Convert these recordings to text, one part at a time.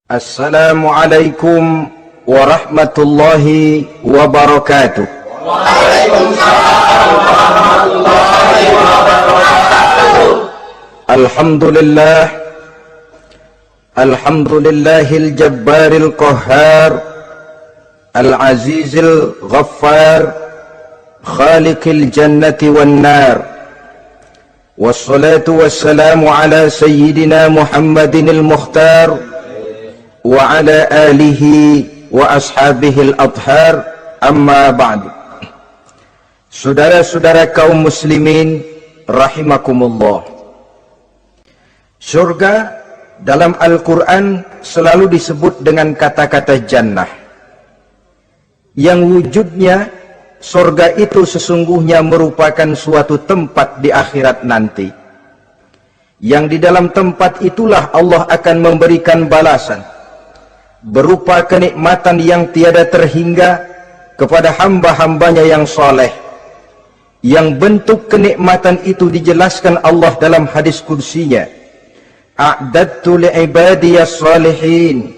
Assalamualaikum warahmatullahi wabarakatuh. Waalaikumsalam warahmatullahi wabarakatuh. Alhamdulillah, alhamdulillahil jabbaril qahhar, al-azizil ghaffar, khaliqil jannati wan nar. Wassalatu wassalamu ala sayyidina Muhammadinil mukhtar wa ala alihi wa ashabihil athhar, amma ba'du. Saudara-saudara kaum muslimin rahimakumullah, surga dalam Al-Quran selalu disebut dengan kata-kata jannah, yang wujudnya surga itu sesungguhnya merupakan suatu tempat di akhirat nanti, yang di dalam tempat itulah Allah akan memberikan balasan berupa kenikmatan yang tiada terhingga kepada hamba-hambanya yang soleh, yang bentuk kenikmatan itu dijelaskan Allah dalam hadis kursinya, a'dadtu li'ibadiyas salihin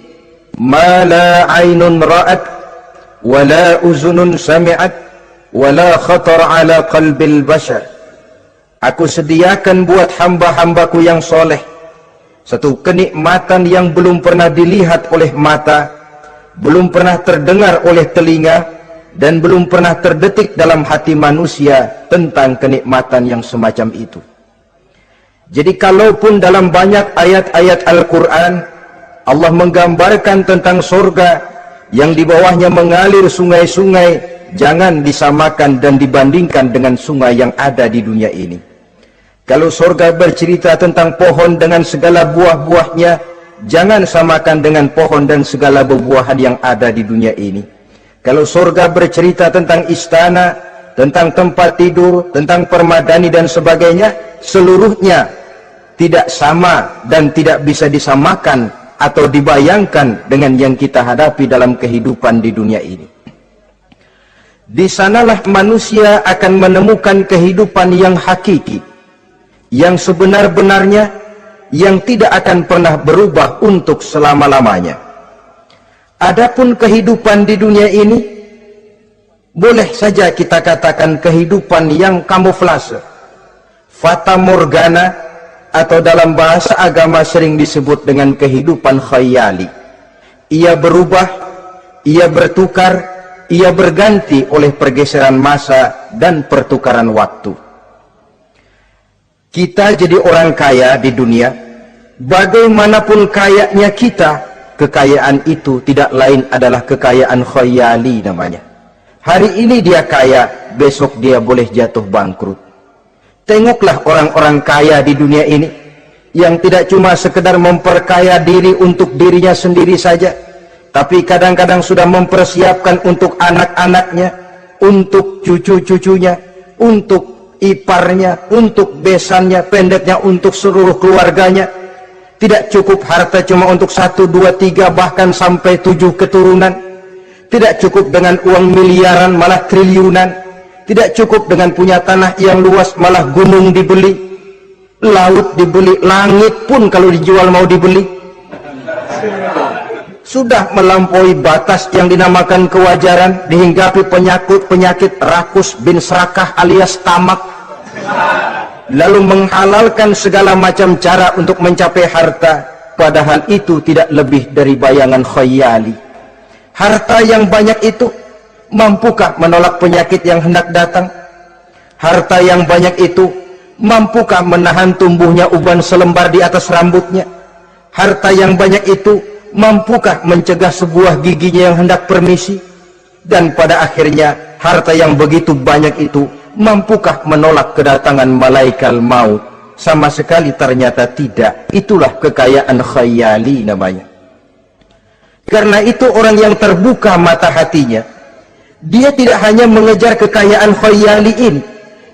ma la aynun ra'at wa la uzunun sami'at wa la khatar ala qalbil bashar. Aku sediakan buat hamba-hambaku yang soleh satu kenikmatan yang belum pernah dilihat oleh mata, belum pernah terdengar oleh telinga, dan belum pernah terdetik dalam hati manusia tentang kenikmatan yang semacam itu. Jadi kalaupun dalam banyak ayat-ayat Al-Quran Allah menggambarkan tentang surga yang di bawahnya mengalir sungai-sungai, jangan disamakan dan dibandingkan dengan sungai yang ada di dunia ini. Kalau surga bercerita tentang pohon dengan segala buah-buahnya, jangan samakan dengan pohon dan segala buah-buahan yang ada di dunia ini. Kalau surga bercerita tentang istana, tentang tempat tidur, tentang permadani dan sebagainya, seluruhnya tidak sama dan tidak bisa disamakan atau dibayangkan dengan yang kita hadapi dalam kehidupan di dunia ini. Di sanalah manusia akan menemukan kehidupan yang hakiki, yang sebenar-benarnya, yang tidak akan pernah berubah untuk selama-lamanya. Adapun kehidupan di dunia ini, boleh saja kita katakan kehidupan yang kamuflase, fata morgana, atau dalam bahasa agama sering disebut dengan kehidupan khayali. Ia berubah, ia bertukar, ia berganti oleh pergeseran masa dan pertukaran waktu. Kita jadi orang kaya di dunia, bagaimanapun kayanya kita, kekayaan itu tidak lain adalah kekayaan khayali namanya. Hari ini dia kaya, besok dia boleh jatuh bangkrut. Tengoklah orang-orang kaya di dunia ini, yang tidak cuma sekedar memperkaya diri untuk dirinya sendiri saja, tapi kadang-kadang sudah mempersiapkan untuk anak-anaknya, untuk cucu-cucunya, untuk iparnya, untuk besannya, pendeknya untuk seluruh keluarganya. Tidak cukup harta cuma untuk 1, 2, 3, bahkan sampai 7 keturunan. Tidak cukup dengan uang miliaran, malah triliunan. Tidak cukup dengan punya tanah yang luas, malah gunung dibeli, laut dibeli, langit pun kalau dijual mau dibeli. Sudah melampaui batas yang dinamakan kewajaran, dihinggapi penyakit rakus bin serakah alias tamak, lalu menghalalkan segala macam cara untuk mencapai harta, padahal itu tidak lebih dari bayangan khayali. Harta yang banyak itu mampukah menolak penyakit yang hendak datang? Harta yang banyak itu mampukah menahan tumbuhnya uban selembar di atas rambutnya? Harta yang banyak itu mampukah mencegah sebuah giginya yang hendak permisi? Dan pada akhirnya harta yang begitu banyak itu mampukah menolak kedatangan malaikat maut? Sama sekali ternyata tidak. Itulah kekayaan khayali namanya. Karena itu orang yang terbuka mata hatinya, Dia tidak hanya mengejar kekayaan khayali ini,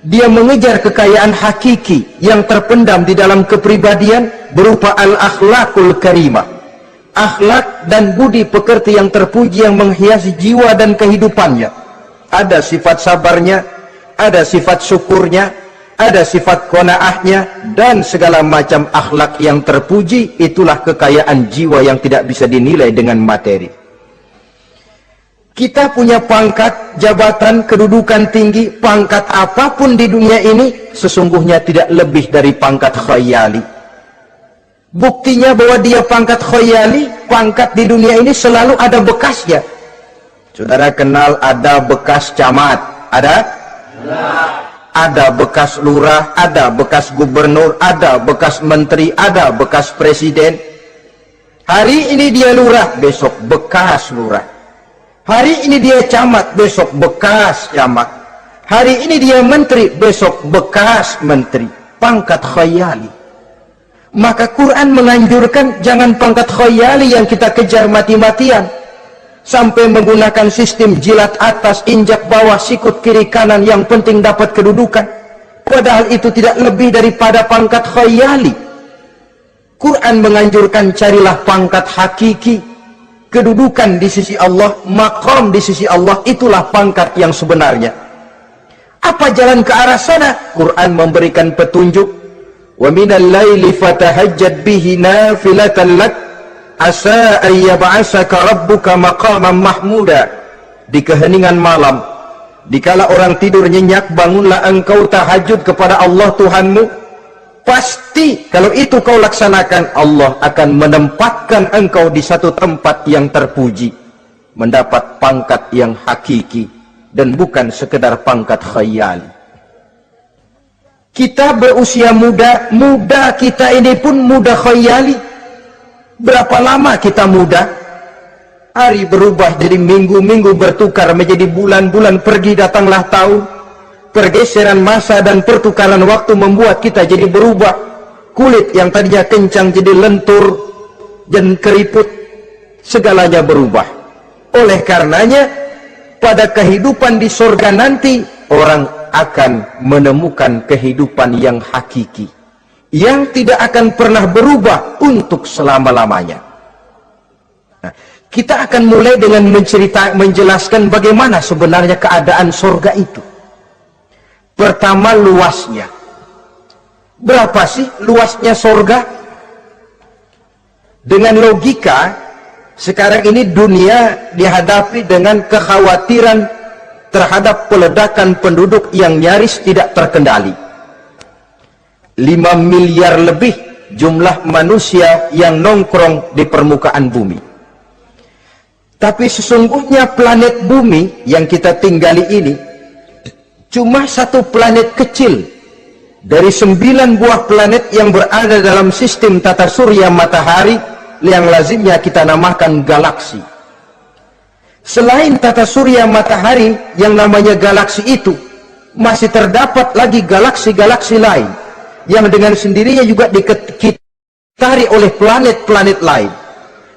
dia mengejar kekayaan hakiki yang terpendam di dalam kepribadian berupa al-akhlaqul karimah, akhlak dan budi pekerti yang terpuji yang menghiasi jiwa dan kehidupannya. Ada sifat sabarnya, ada sifat syukurnya, ada sifat qanaahnya, dan segala macam akhlak yang terpuji. Itulah kekayaan jiwa yang tidak bisa dinilai dengan materi. Kita punya pangkat, jabatan, kedudukan tinggi, pangkat apapun di dunia ini sesungguhnya tidak lebih dari pangkat khayali. Buktinya bahwa dia pangkat khayali, pangkat di dunia ini selalu ada bekasnya. Saudara kenal ada bekas camat, ada? Ada bekas lurah, ada bekas gubernur, ada bekas menteri, ada bekas presiden. Hari ini dia lurah, besok bekas lurah. Hari ini dia camat, besok bekas camat. Hari ini dia menteri, besok bekas menteri. Pangkat khayali. Maka Quran menganjurkan jangan pangkat khayali yang kita kejar mati-matian. Sampai menggunakan sistem jilat atas, injak bawah, sikut kiri kanan, yang penting dapat kedudukan. Padahal itu tidak lebih daripada pangkat khayali. Quran menganjurkan carilah pangkat hakiki. Kedudukan di sisi Allah, maqam di sisi Allah, itulah pangkat yang sebenarnya. Apa jalan ke arah sana? Quran memberikan petunjuk. Wa minal laili fatahajjad bihi nafilatan lak asa an yab'asaka rabbuka maqaman mahmuda. Di keheningan malam, dikala orang tidur nyenyak, bangunlah engkau tahajud kepada Allah Tuhanmu. Pasti kalau itu kau laksanakan, Allah akan menempatkan engkau di satu tempat yang terpuji, mendapat pangkat yang hakiki dan bukan sekedar pangkat khayali. Kita berusia muda, muda kita ini pun muda khayali. Berapa lama kita muda? Hari berubah jadi minggu, minggu bertukar menjadi bulan, bulan pergi datanglah tahun. Pergeseran masa dan pertukaran waktu membuat kita jadi berubah. Kulit yang tadinya kencang jadi lentur dan keriput, segalanya berubah. Oleh karenanya, pada kehidupan di surga nanti, orang akan menemukan kehidupan yang hakiki, yang tidak akan pernah berubah untuk selama-lamanya. Nah, kita akan mulai dengan menjelaskan bagaimana sebenarnya keadaan surga itu. Pertama, luasnya. Berapa sih luasnya surga? Dengan logika, sekarang ini dunia dihadapi dengan kekhawatiran terhadap peledakan penduduk yang nyaris tidak terkendali. 5 miliar lebih jumlah manusia yang nongkrong di permukaan bumi. Tapi sesungguhnya planet bumi yang kita tinggali ini cuma satu planet kecil dari 9 buah planet yang berada dalam sistem tata surya matahari yang lazimnya kita namakan galaksi. Selain tata surya matahari yang namanya galaksi itu, masih terdapat lagi galaksi-galaksi lain yang dengan sendirinya juga dikitari oleh planet-planet lain.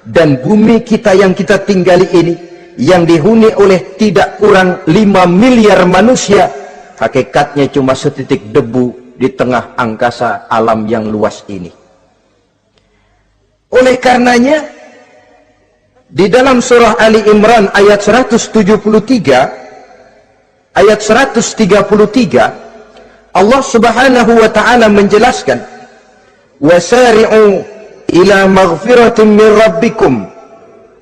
Dan bumi kita yang kita tinggali ini, yang dihuni oleh tidak kurang 5 miliar manusia, hakikatnya cuma setitik debu di tengah angkasa alam yang luas ini. Oleh karenanya, di dalam surah Ali Imran ayat 173, ayat 133, Allah Subhanahu wa taala menjelaskan, "Wasari'u ila maghfiratin min rabbikum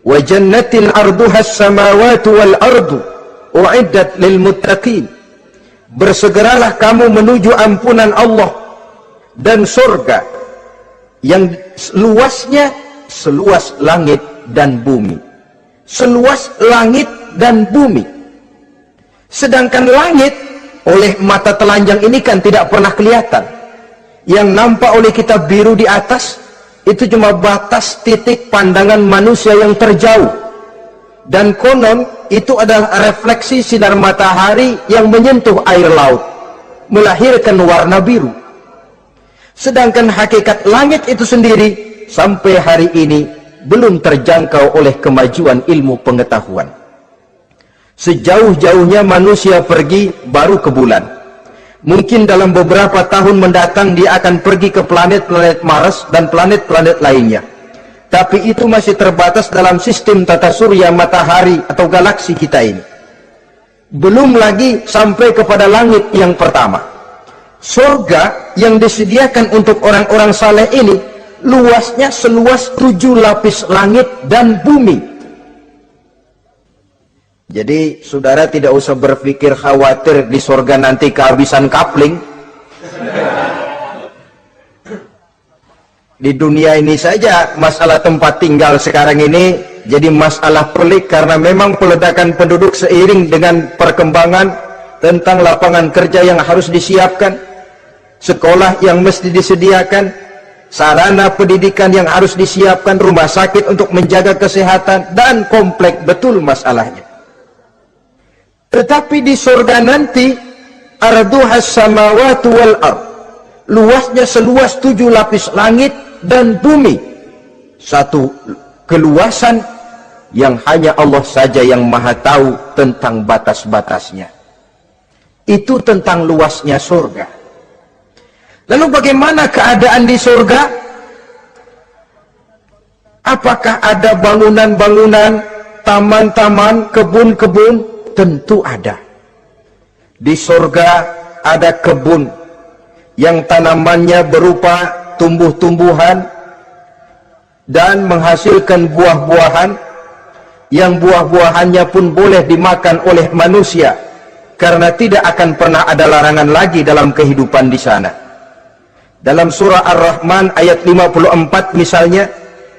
wa jannatin 'arduha as-samawati wal ardu u'iddat lil muttaqin." Bersegeralah kamu menuju ampunan Allah dan surga yang luasnya seluas langit dan bumi. Seluas langit dan bumi. Sedangkan langit oleh mata telanjang ini kan tidak pernah kelihatan. Yang nampak oleh kita biru di atas itu cuma batas titik pandangan manusia yang terjauh. Dan konon itu adalah refleksi sinar matahari yang menyentuh air laut, melahirkan warna biru. Sedangkan hakikat langit itu sendiri sampai hari ini belum terjangkau oleh kemajuan ilmu pengetahuan. Sejauh-jauhnya manusia pergi baru ke bulan. Mungkin dalam beberapa tahun mendatang dia akan pergi ke planet-planet Mars dan planet-planet lainnya. Tapi itu masih terbatas dalam sistem tata surya matahari atau galaksi kita ini. Belum lagi sampai kepada langit yang pertama. Surga yang disediakan untuk orang-orang saleh ini luasnya seluas 7 lapis langit dan bumi. Jadi saudara tidak usah berpikir khawatir di surga nanti kehabisan kapling. Di dunia ini saja masalah tempat tinggal sekarang ini jadi masalah pelik, karena memang peledakan penduduk seiring dengan perkembangan tentang lapangan kerja yang harus disiapkan, sekolah yang mesti disediakan, sarana pendidikan yang harus disiapkan, rumah sakit untuk menjaga kesehatan, dan kompleks betul masalahnya. Tetapi di surga nanti arduhas samawati wal ard, luasnya seluas 7 lapis langit dan bumi. Satu keluasan yang hanya Allah saja yang maha tahu tentang batas-batasnya. Itu tentang luasnya surga. Lalu bagaimana keadaan di surga? Apakah ada bangunan-bangunan, taman-taman, kebun-kebun? Tentu ada. Di surga ada kebun yang tanamannya berupa tumbuh-tumbuhan dan menghasilkan buah-buahan, yang buah-buahannya pun boleh dimakan oleh manusia, karena tidak akan pernah ada larangan lagi dalam kehidupan di sana. Dalam surah Ar-Rahman ayat 54 misalnya,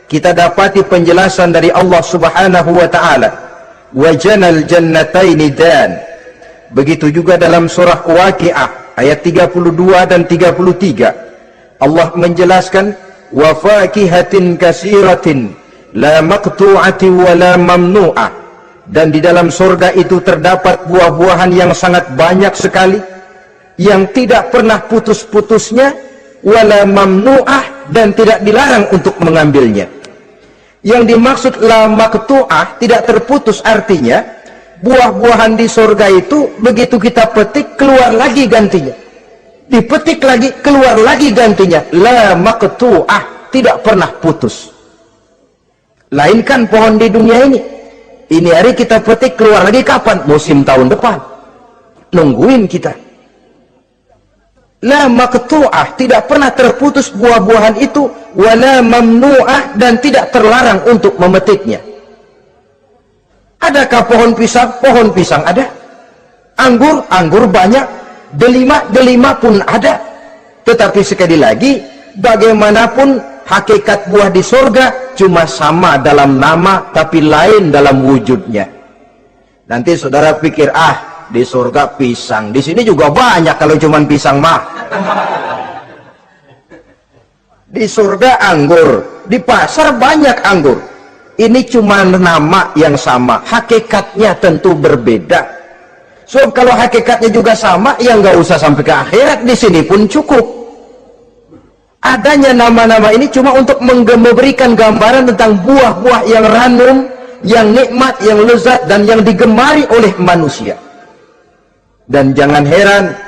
kita dapati penjelasan dari Allah Subhanahu wa taala, wajanal jannataini dan. Begitu juga dalam surah Waqiah ayat 32 dan 33, Allah menjelaskan wa fakihatin kasiratin la maqtu'ati wa la mamnu'ah, dan di dalam surga itu terdapat buah-buahan yang sangat banyak sekali yang tidak pernah putus-putusnya, wala mamnu'ah, dan tidak dilarang untuk mengambilnya. Yang dimaksud la maqtu'ah, tidak terputus, artinya buah-buahan di surga itu begitu kita petik keluar lagi gantinya, dipetik lagi keluar lagi gantinya. La maqtu'ah, tidak pernah putus. Lainkan pohon di dunia ini hari kita petik keluar lagi kapan? Musim tahun depan, nungguin kita. La maqtu'ah, tidak pernah terputus buah-buahan itu, wala mamnu'ah, dan tidak terlarang untuk memetiknya. Adakah pohon pisang? Pohon pisang ada. Anggur? Anggur banyak. Delima? Delima pun ada. Tetapi sekali lagi, bagaimanapun hakikat buah di surga cuma sama dalam nama, tapi lain dalam wujudnya. Nanti saudara pikir, di surga pisang, di sini juga banyak kalau cuma pisang mah. Di surga anggur, di pasar banyak anggur. Ini cuma nama yang sama, hakikatnya tentu berbeda. So kalau hakikatnya juga sama, ya nggak usah sampai ke akhirat, di sini pun cukup. Adanya nama-nama ini cuma untuk memberikan gambaran tentang buah-buah yang ranum, yang nikmat, yang lezat, dan yang digemari oleh manusia. Dan jangan heran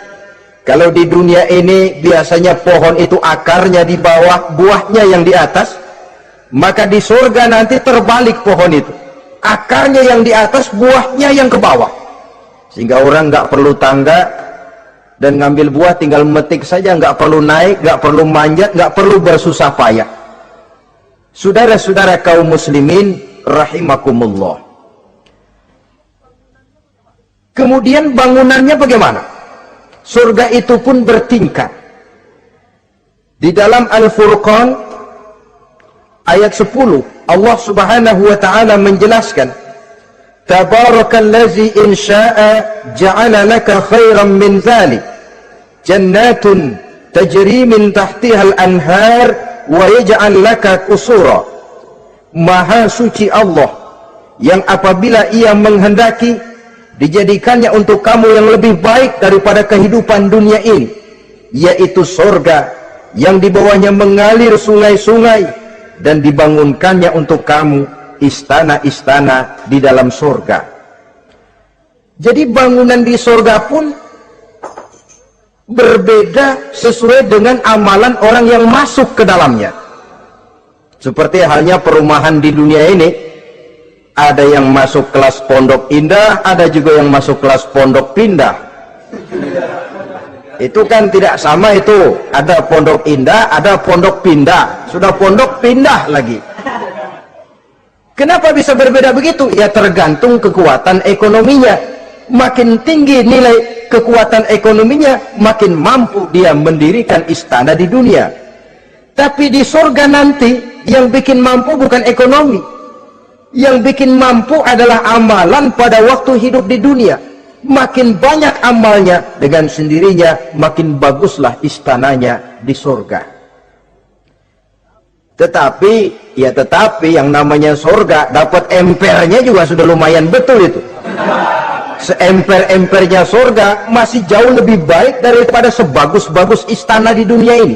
kalau di dunia ini biasanya pohon itu akarnya di bawah, buahnya yang di atas. Maka di surga nanti terbalik pohon itu, akarnya yang di atas, buahnya yang ke bawah, sehingga orang nggak perlu tangga dan ngambil buah, tinggal metik saja, nggak perlu naik, nggak perlu manjat, nggak perlu bersusah payah. Saudara-saudara kaum muslimin rahimakumullah. Kemudian bangunannya bagaimana? Surga itu pun bertingkat. Di dalam Al-Furqan ayat 10, Allah Subhanahu wa taala menjelaskan, Tabarakallazi in syaa'a ja'ala laka khairan min dzalik jannatun tajri min tahtiha al-anhar wa yaj'al laka qusura. Maha suci Allah yang apabila Ia menghendaki dijadikannya untuk kamu yang lebih baik daripada kehidupan dunia ini, yaitu surga yang di bawahnya mengalir sungai-sungai, dan dibangunkannya untuk kamu istana-istana di dalam surga. Jadi bangunan di surga pun berbeda sesuai dengan amalan orang yang masuk ke dalamnya. Seperti halnya perumahan di dunia ini, ada yang masuk kelas pondok indah, ada juga yang masuk kelas pondok pindah. Itu kan tidak sama itu. Ada pondok indah, ada pondok pindah. Sudah pondok pindah lagi. Kenapa bisa berbeda begitu? Ya tergantung kekuatan ekonominya. Makin tinggi nilai kekuatan ekonominya, makin mampu dia mendirikan istana di dunia. Tapi di surga nanti, yang bikin mampu bukan ekonomi. Yang bikin mampu adalah amalan pada waktu hidup di dunia. Makin banyak amalnya, dengan sendirinya makin baguslah istananya di surga. Tetapi yang namanya surga, dapat empernya juga sudah lumayan betul itu. Seemper-empernya surga masih jauh lebih baik daripada sebagus-bagus istana di dunia ini.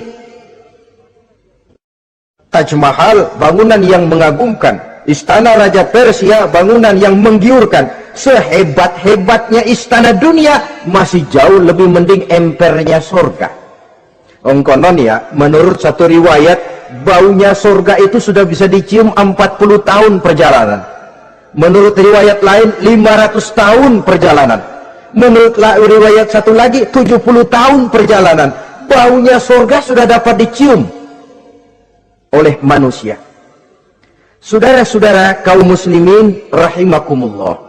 Taj Mahal, bangunan yang mengagumkan. Istana Raja Persia, bangunan yang menggiurkan. Sehebat-hebatnya istana dunia, masih jauh lebih mending empernya surga. Konon ya, menurut satu riwayat, baunya surga itu sudah bisa dicium 40 tahun perjalanan. Menurut riwayat lain 500 tahun perjalanan. Menurut riwayat satu lagi 70 tahun perjalanan. Baunya surga sudah dapat dicium oleh manusia. Saudara-saudara kaum muslimin rahimakumullah.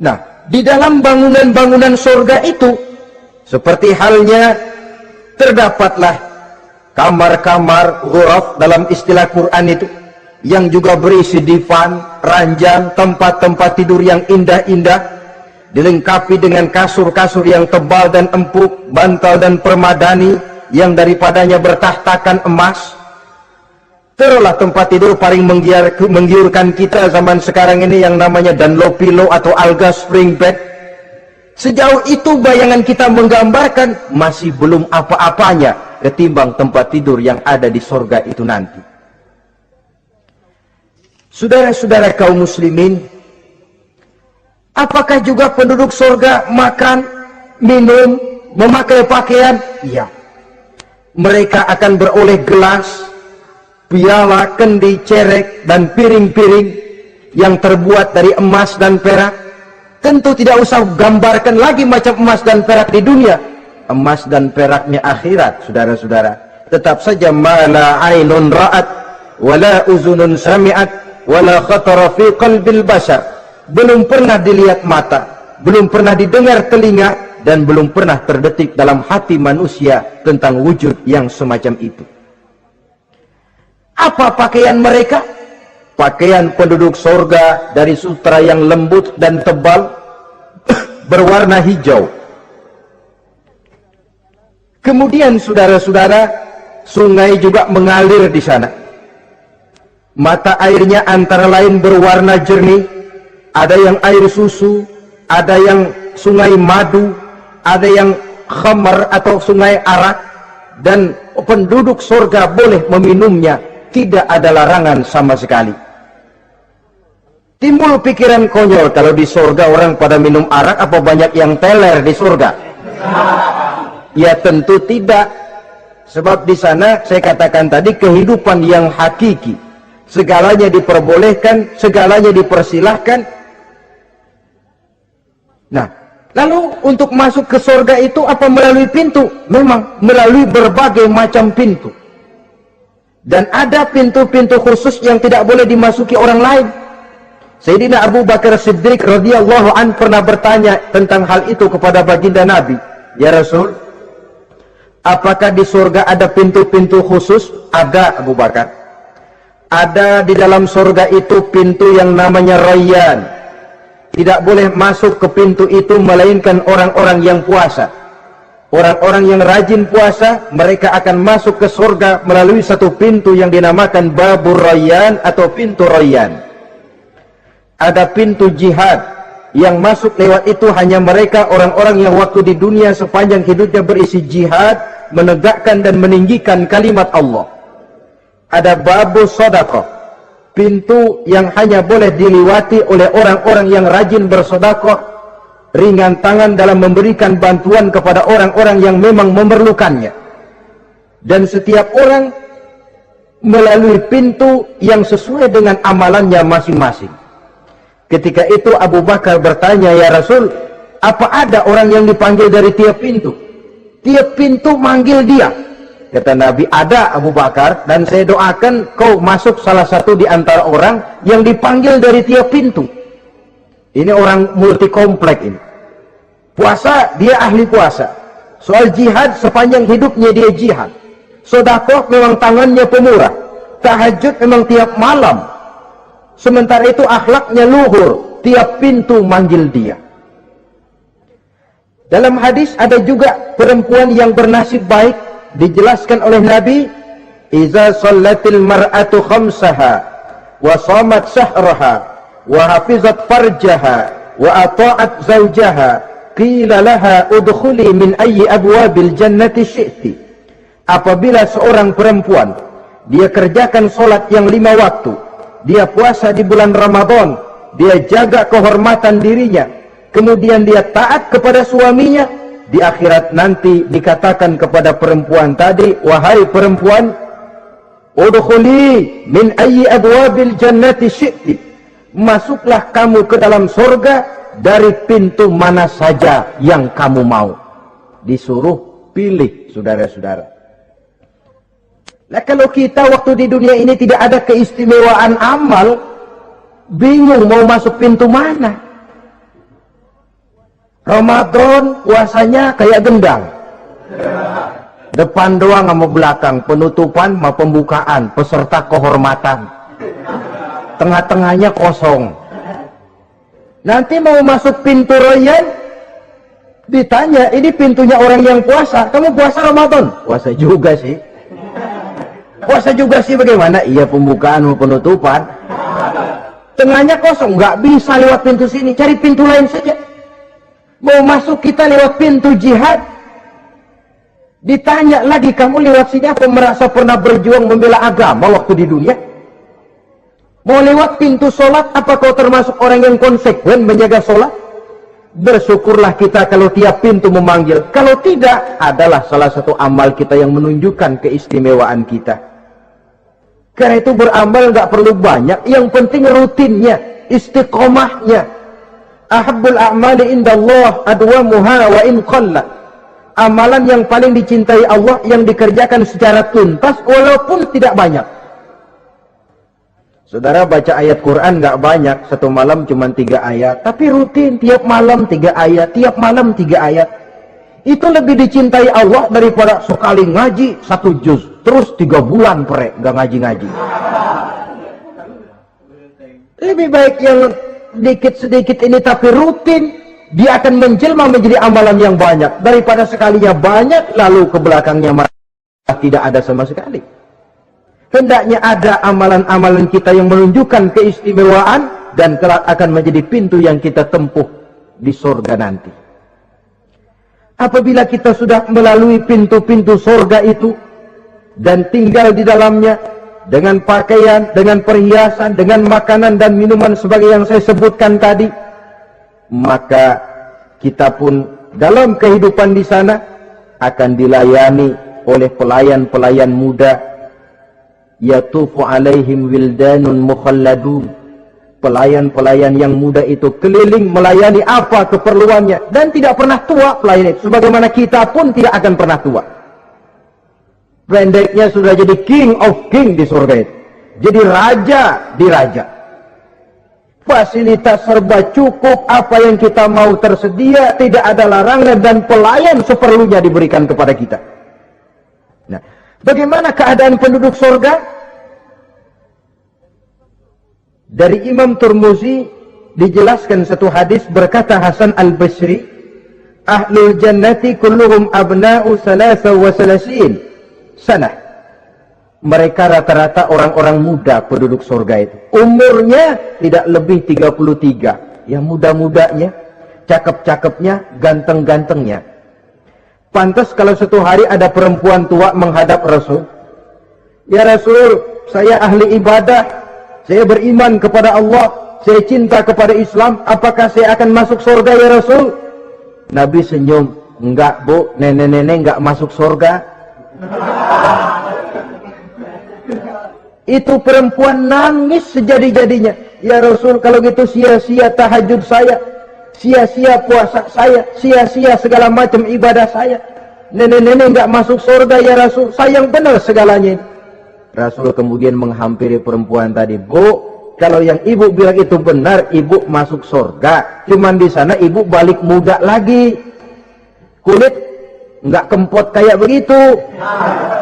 Nah, di dalam bangunan-bangunan surga itu, seperti halnya terdapatlah kamar-kamar ghuraf dalam istilah Quran itu, yang juga berisi divan, ranjang, tempat-tempat tidur yang indah-indah, dilengkapi dengan kasur-kasur yang tebal dan empuk, bantal dan permadani yang daripadanya bertahtakan emas. Terulah tempat tidur paling menggiurkan kita zaman sekarang ini yang namanya Dunlopillow atau Alga Spring Bed. Sejauh itu bayangan kita menggambarkan masih belum apa-apanya ketimbang tempat tidur yang ada di surga itu nanti. Saudara-saudara kaum muslimin, apakah juga penduduk surga makan, minum, memakai pakaian? Iya. Mereka akan beroleh gelas, piala, kendi, cerek, dan piring-piring yang terbuat dari emas dan perak. Tentu tidak usah gambarkan lagi macam emas dan perak di dunia. Emas dan peraknya akhirat, saudara-saudara. Tetap saja mala ainun ra'at, wala uzunun sami'at, wala khatara fi qalbil bashar. Belum pernah dilihat mata, belum pernah didengar telinga, dan belum pernah terdetik dalam hati manusia tentang wujud yang semacam itu. Apa pakaian mereka? Pakaian penduduk surga dari sutra yang lembut dan tebal, berwarna hijau. Kemudian saudara-saudara, sungai juga mengalir di sana. Mata airnya antara lain berwarna jernih, ada yang air susu, ada yang sungai madu, ada yang khamar atau sungai arak, dan penduduk surga boleh meminumnya, tidak ada larangan sama sekali. Timbul pikiran konyol, kalau di surga orang pada minum arak, apa banyak yang teler di surga? Ya tentu tidak, sebab di sana saya katakan tadi kehidupan yang hakiki, segalanya diperbolehkan, segalanya dipersilahkan. Nah, lalu untuk masuk ke surga itu apa melalui pintu? Memang melalui berbagai macam pintu. Dan ada pintu-pintu khusus yang tidak boleh dimasuki orang lain. Sayyidina Abu Bakar Siddiq radhiyallahu an pernah bertanya tentang hal itu kepada baginda Nabi. Ya Rasul, apakah di surga ada pintu-pintu khusus? Ada, Abu Bakar. Ada di dalam surga itu pintu yang namanya Rayyan. Tidak boleh masuk ke pintu itu melainkan orang-orang yang puasa. Orang-orang yang rajin puasa, mereka akan masuk ke surga melalui satu pintu yang dinamakan Babur Rayyan atau pintu Rayyan. Ada pintu jihad, yang masuk lewat itu hanya mereka orang-orang yang waktu di dunia sepanjang hidupnya berisi jihad, menegakkan dan meninggikan kalimat Allah. Ada Babur Sadaqah, pintu yang hanya boleh dilewati oleh orang-orang yang rajin bersedekah, ringan tangan dalam memberikan bantuan kepada orang-orang yang memang memerlukannya. Dan setiap orang melalui pintu yang sesuai dengan amalannya masing-masing. Ketika itu Abu Bakar bertanya, "Ya Rasul, apa ada orang yang dipanggil dari tiap pintu?" Tiap pintu manggil dia. Kata Nabi, "Ada Abu Bakar, dan saya doakan kau masuk salah satu di antara orang yang dipanggil dari tiap pintu." Ini orang multi komplek ini. Puasa, dia ahli puasa. Soal jihad, sepanjang hidupnya dia jihad. Sedekah memang tangannya pemurah. Tahajud memang tiap malam. Sementara itu akhlaknya luhur. Tiap pintu manggil dia. Dalam hadis ada juga perempuan yang bernasib baik. Dijelaskan oleh Nabi, "Iza sallatil mar'atu khamsaha wa shamat shahraha wa hafizat farjaha wa ata'at zawjaha qila laha udkhuli min ayyi abwabil jannati syi'ti." Apabila seorang perempuan dia kerjakan solat yang 5 waktu, dia puasa di bulan Ramadan, dia jaga kehormatan dirinya, kemudian dia taat kepada suaminya, di akhirat nanti dikatakan kepada perempuan tadi, "Wahai perempuan, udkhuli min ayyi abwabil jannati syi'ti." Masuklah kamu ke dalam surga dari pintu mana saja yang kamu mau. Disuruh pilih, saudara-saudara. Nah, kalau kita waktu di dunia ini tidak ada keistimewaan amal, bingung mau masuk pintu mana. Ramadan puasanya kayak gendang. Depan doang sama belakang, penutupan sama pembukaan, peserta kehormatan. Tengah-tengahnya kosong. Nanti mau masuk pintu royan, ditanya, "Ini pintunya orang yang puasa, kamu puasa Ramadan?" "Puasa juga sih." "Puasa juga sih bagaimana?" "Iya, pembukaan mau penutupan." Tengahnya kosong, nggak bisa lewat pintu sini, cari pintu lain saja. Mau masuk kita lewat pintu jihad, ditanya lagi, "Kamu lewat sini apa merasa pernah berjuang membela agama waktu di dunia?" Mau lewat pintu sholat, apa kau termasuk orang yang konsekuen menjaga sholat? Bersyukurlah kita kalau tiap pintu memanggil. Kalau tidak, adalah salah satu amal kita yang menunjukkan keistimewaan kita. Karena itu beramal nggak perlu banyak, yang penting rutinnya, istiqomahnya. Ahabbul a'mali indallah adwamuha wa in qalla. Amalan yang paling dicintai Allah yang dikerjakan secara tuntas walaupun tidak banyak. Saudara baca ayat Quran nggak banyak, satu malam cuma 3 ayat, tapi rutin tiap malam 3 ayat, tiap malam 3 ayat. Itu lebih dicintai Allah daripada sekali ngaji 1 juz, terus 3 bulan nggak ngaji-ngaji. Lebih baik yang sedikit-sedikit ini tapi rutin, dia akan menjelma menjadi amalan yang banyak daripada sekalinya banyak lalu ke belakangnya malah tidak ada sama sekali. Hendaknya ada amalan-amalan kita yang menunjukkan keistimewaan dan kelak akan menjadi pintu yang kita tempuh di surga nanti. Apabila kita sudah melalui pintu-pintu surga itu dan tinggal di dalamnya dengan pakaian, dengan perhiasan, dengan makanan dan minuman sebagai yang saya sebutkan tadi, maka kita pun dalam kehidupan di sana akan dilayani oleh pelayan-pelayan muda. Yatufu alaihim wildanun mukhalladun. Pelayan-pelayan yang muda itu keliling melayani apa keperluannya dan tidak pernah tua pelayan itu, sebagaimana kita pun tidak akan pernah tua. Pendeknya sudah jadi king of king di surga itu, jadi raja di raja. Fasilitas serba cukup, apa yang kita mau tersedia, tidak ada larangan dan pelayan seperlunya diberikan kepada kita. Nah, bagaimana keadaan penduduk surga? Dari Imam Tirmizi dijelaskan satu hadis, berkata Hasan al-Basri, "Ahlul jannati kulluhum abna'u 33 sanah." Mereka rata-rata orang-orang muda penduduk surga itu. Umurnya tidak lebih 33. Ya muda-mudanya, cakep-cakepnya, ganteng-gantengnya. Pantas kalau suatu hari ada perempuan tua menghadap Rasul. "Ya Rasul, saya ahli ibadah, saya beriman kepada Allah, saya cinta kepada Islam, apakah saya akan masuk surga ya Rasul? Nabi senyum, enggak bu, nenek-nenek enggak masuk surga. Itu perempuan nangis sejadi-jadinya. Ya Rasul, kalau gitu sia-sia tahajud saya, sia-sia puasa saya, sia-sia segala macam ibadah saya. Nenek-nenek enggak masuk surga ya Rasul, sayang benar segalanya. Rasul kemudian menghampiri perempuan tadi, bu, kalau yang ibu bilang itu benar, ibu masuk surga. Cuman di sana ibu balik muda lagi, kulit nggak kempot kayak begitu,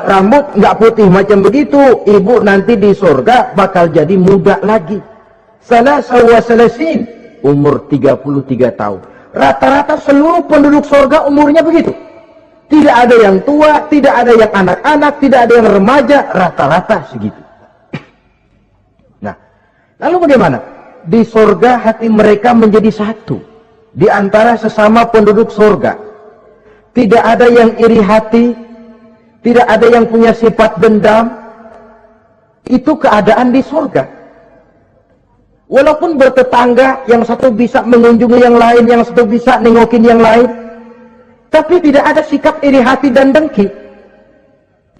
rambut nggak putih macam begitu. Ibu nanti di surga bakal jadi muda lagi. Salah selesin, umur 33 tahun. Rata-rata seluruh penduduk surga umurnya begitu. Tidak ada yang tua, tidak ada yang anak-anak, tidak ada yang remaja, rata-rata segitu. Nah, lalu bagaimana? Di surga hati mereka menjadi satu. Di antara sesama penduduk surga. Tidak ada yang iri hati, tidak ada yang punya sifat dendam. Itu keadaan di surga. Walaupun bertetangga, yang satu bisa mengunjungi yang lain, yang satu bisa nengokin yang lain, tapi tidak ada sikap iri hati dan dengki.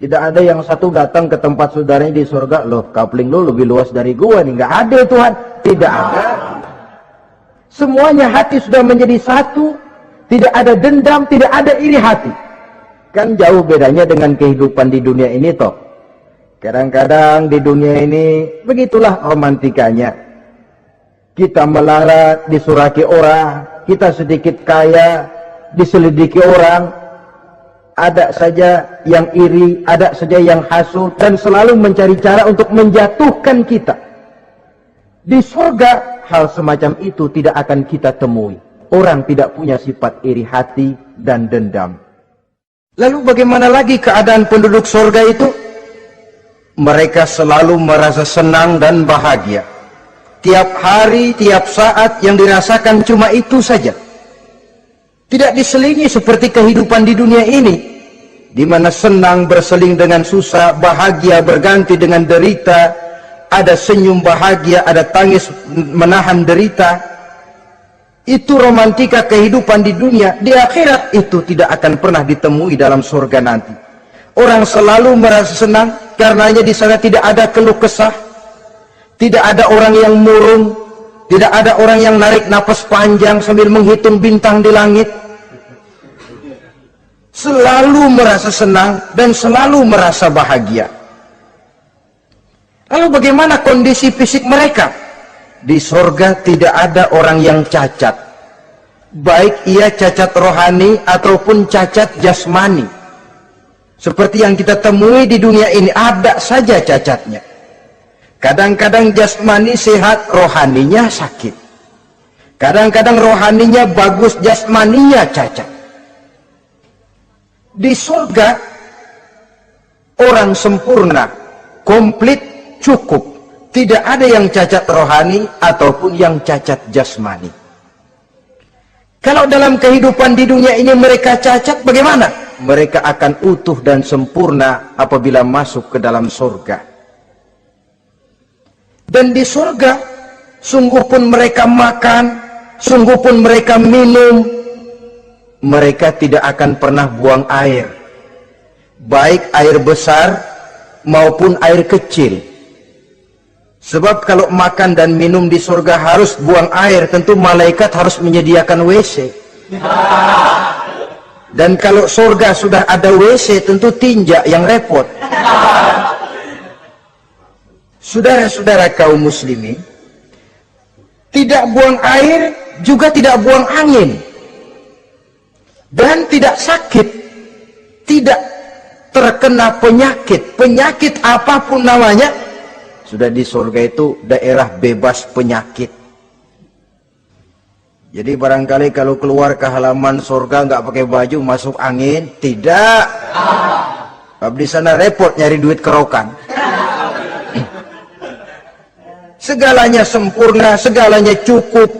Tidak ada yang satu datang ke tempat saudaranya di surga, loh kapling lu lebih luas dari gua nih. Nggak ada Tuhan, tidak ada. Semuanya hati sudah menjadi satu. Tidak ada dendam, tidak ada iri hati. Kan jauh bedanya dengan kehidupan di dunia ini toh. Kadang-kadang di dunia ini begitulah romantikanya. Kita melarat, disuraki orang, kita sedikit kaya, diselidiki orang. Ada saja yang iri, ada saja yang hasut, dan selalu mencari cara untuk menjatuhkan kita. Di surga, hal semacam itu tidak akan kita temui. Orang tidak punya sifat iri hati dan dendam. Lalu bagaimana lagi keadaan penduduk surga itu? Mereka selalu merasa senang dan bahagia. Tiap hari, tiap saat yang dirasakan cuma itu saja. Tidak diselingi seperti kehidupan di dunia ini, di mana senang berseling dengan susah, bahagia berganti dengan derita, ada senyum bahagia, ada tangis menahan derita. Itu romantika kehidupan di dunia. Di akhirat itu tidak akan pernah ditemui dalam surga nanti. Orang selalu merasa senang karenanya di sana tidak ada keluh kesah, tidak ada orang yang murung, tidak ada orang yang narik napas panjang sambil menghitung bintang di langit. Selalu merasa senang dan selalu merasa bahagia. Lalu bagaimana kondisi fisik mereka? Di surga tidak ada orang yang cacat, baik ia cacat rohani ataupun cacat jasmani. Seperti yang kita temui di dunia ini, ada saja cacatnya. Kadang-kadang jasmani sehat, rohaninya sakit. Kadang-kadang rohaninya bagus, jasmaninya cacat. Di surga, orang sempurna, komplit, cukup. Tidak ada yang cacat rohani ataupun yang cacat jasmani. Kalau dalam kehidupan di dunia ini mereka cacat, bagaimana? Mereka akan utuh dan sempurna apabila masuk ke dalam surga. Dan di surga, sungguh pun mereka makan, sungguh pun mereka minum, mereka tidak akan pernah buang air. Baik air besar maupun air kecil. Sebab kalau makan dan minum di surga harus buang air, tentu malaikat harus menyediakan WC. Dan kalau surga sudah ada WC, tentu tinja yang repot. Saudara-saudara kaum muslimin, tidak buang air, juga tidak buang angin. Dan tidak sakit, tidak terkena penyakit. Penyakit apapun namanya, sudah di surga itu daerah bebas penyakit. Jadi barangkali kalau keluar ke halaman surga nggak pakai baju masuk angin, tidak. Sebab di sana repot nyari duit kerokan. Segalanya sempurna, segalanya cukup.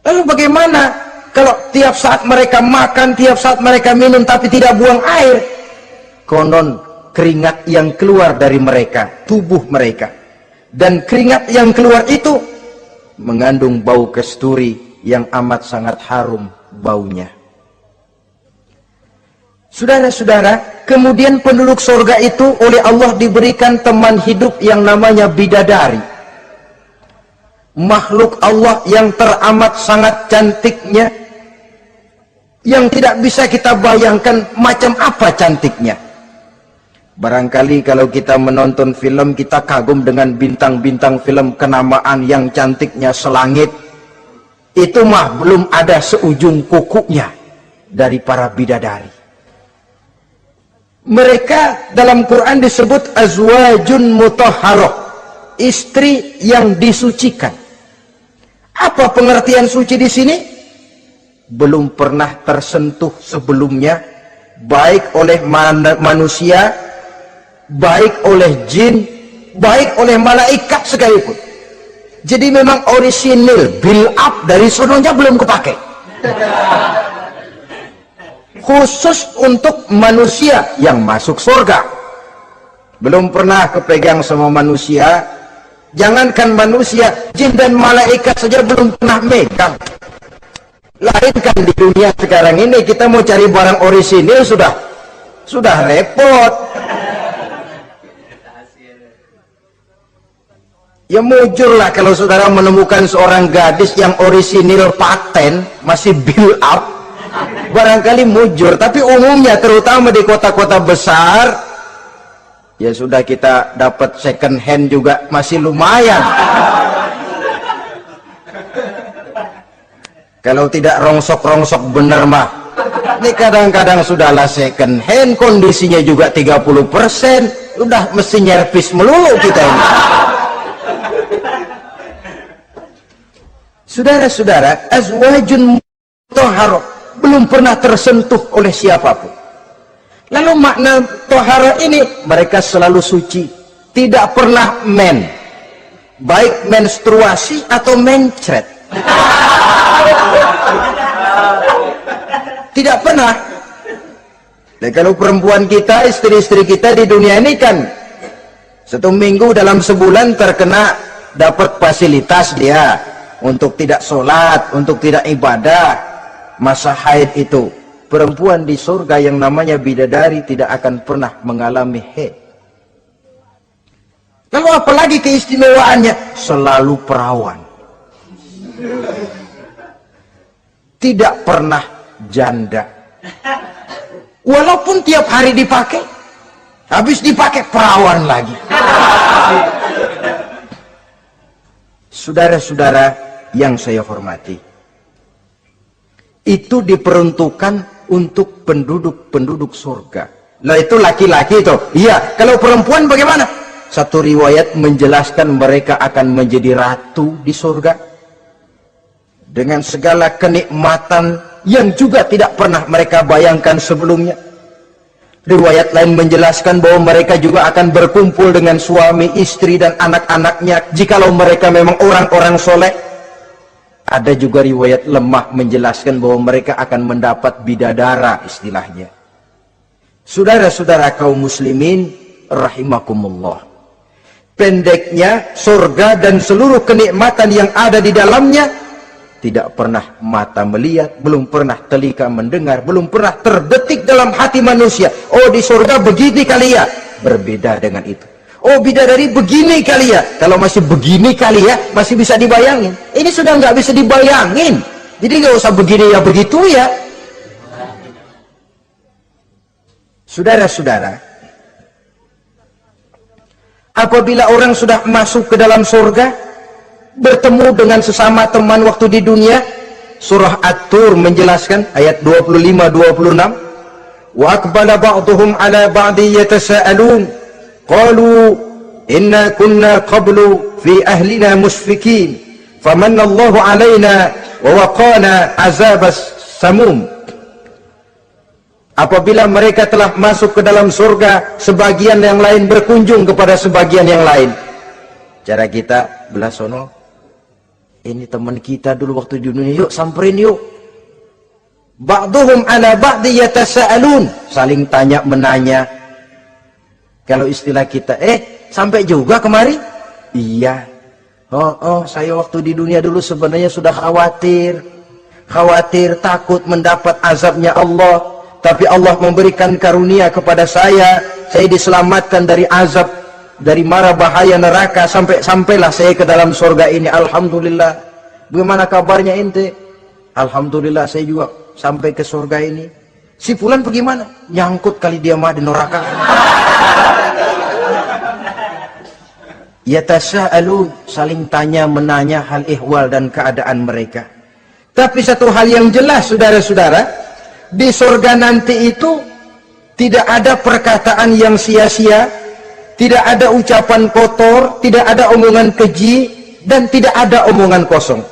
Lalu bagaimana kalau tiap saat mereka makan, tiap saat mereka minum tapi tidak buang air? Konon keringat yang keluar dari mereka, tubuh mereka Dan keringat yang keluar itu mengandung bau kasturi yang amat sangat harum baunya. Saudara-saudara, kemudian penduduk surga itu oleh Allah diberikan teman hidup yang namanya bidadari. Makhluk Allah yang teramat sangat cantiknya, yang tidak bisa kita bayangkan macam apa cantiknya. Barangkali kalau kita menonton film, kita kagum dengan bintang-bintang film kenamaan yang cantiknya selangit. Itu mah belum ada seujung kukunya dari para bidadari. Mereka dalam Quran disebut azwajun mutahharah, istri yang disucikan. Apa pengertian suci di sini? Belum pernah tersentuh sebelumnya, baik oleh manusia, baik oleh jin, baik oleh malaikat sekalipun. Jadi memang orisinil, build up dari sononya belum kepake. Khusus untuk manusia yang masuk surga. Belum pernah kepegang sama manusia. Jangankan manusia, jin dan malaikat saja belum pernah megang. Lain kan di dunia sekarang ini, kita mau cari barang orisinil sudah repot. Ya mujurlah kalau saudara menemukan seorang gadis yang orisinil paten, masih build up, barangkali mujur. Tapi umumnya terutama di kota-kota besar, ya sudah, kita dapat second hand juga masih lumayan. Kalau tidak rongsok-rongsok bener mah, ini kadang-kadang sudahlah second hand, kondisinya juga 30%, udah mesti nyervis melulu kita ini. Saudara-saudara, azwajun mutahharah belum pernah tersentuh oleh siapapun. Lalu makna tohara ini, mereka selalu suci, tidak pernah baik menstruasi atau mencret. Tidak pernah. Dan kalau perempuan kita, istri-istri kita di dunia ini kan 1 minggu dalam sebulan terkena dapat fasilitas dia untuk tidak sholat, untuk tidak ibadah, masa haid itu. Perempuan di surga yang namanya bidadari tidak akan pernah mengalami haid. Lalu apalagi keistimewaannya? Selalu perawan. Tidak pernah janda. Walaupun tiap hari dipakai, habis dipakai perawan lagi. Saudara-saudara yang saya hormati, itu diperuntukkan untuk penduduk-penduduk surga. Nah itu laki-laki itu. Iya, kalau perempuan bagaimana? Satu riwayat menjelaskan mereka akan menjadi ratu di surga dengan segala kenikmatan yang juga tidak pernah mereka bayangkan sebelumnya. Riwayat lain menjelaskan bahwa mereka juga akan berkumpul dengan suami, istri, dan anak-anaknya jikalau mereka memang orang-orang soleh. Ada juga riwayat lemah menjelaskan bahwa mereka akan mendapat bidadara istilahnya. Saudara-saudara kaum muslimin rahimakumullah, pendeknya surga dan seluruh kenikmatan yang ada di dalamnya tidak pernah mata melihat, belum pernah telinga mendengar, belum pernah terbetik dalam hati manusia. Oh, di surga begini kali ya, berbeda dengan itu. Oh, bidadari begini kali ya, kalau masih begini kali ya, masih bisa dibayangin. Ini sudah nggak bisa dibayangin, jadi nggak usah begini ya begitu ya. Saudara-saudara, apabila orang sudah masuk ke dalam surga, bertemu dengan sesama teman waktu di dunia, surah At-Tur menjelaskan ayat 25-26, wa aqbala ba'duhum ala ba'di yatasaalun qalu inna kunna qablu fi ahlina musfikin famanna Allahu alaina wa waqana azabas samum. Apabila mereka telah masuk ke dalam surga, sebagian yang lain berkunjung kepada sebagian yang lain. Cara kita belah sono, ini teman kita dulu waktu di dunia, yuk samperin yuk. Ba'duhum ala ba'di yatasaalun, saling tanya menanya. Kalau istilah kita, sampai juga kemari? Iya. Saya waktu di dunia dulu sebenarnya sudah khawatir, takut mendapat azabnya Allah. Tapi Allah memberikan karunia kepada saya diselamatkan dari azab, dari mara bahaya neraka, sampailah saya ke dalam surga ini. Alhamdulillah. Bagaimana kabarnya ente? Alhamdulillah saya juga sampai ke surga ini. Si fulan bagaimana? Nyangkut kali dia mah di neraka. Yatasa'alun, saling tanya menanya hal ihwal dan keadaan mereka. Tapi satu hal yang jelas, saudara-saudara, di surga nanti itu tidak ada perkataan yang sia-sia, tidak ada ucapan kotor, tidak ada omongan keji, dan tidak ada omongan kosong.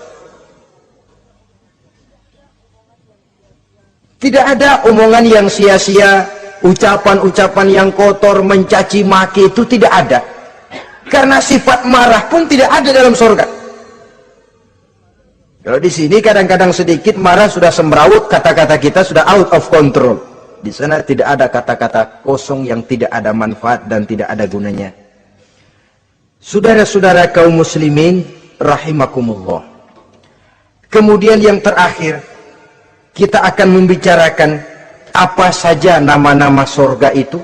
Tidak ada omongan yang sia-sia, ucapan-ucapan yang kotor, mencaci maki, itu tidak ada. Karena sifat marah pun tidak ada dalam surga. Kalau di sini kadang-kadang sedikit marah sudah semrawut, kata-kata kita sudah out of control. Di sana tidak ada kata-kata kosong yang tidak ada manfaat dan tidak ada gunanya. Saudara-saudara kaum muslimin rahimakumullah. Kemudian yang terakhir, kita akan membicarakan apa saja nama-nama surga itu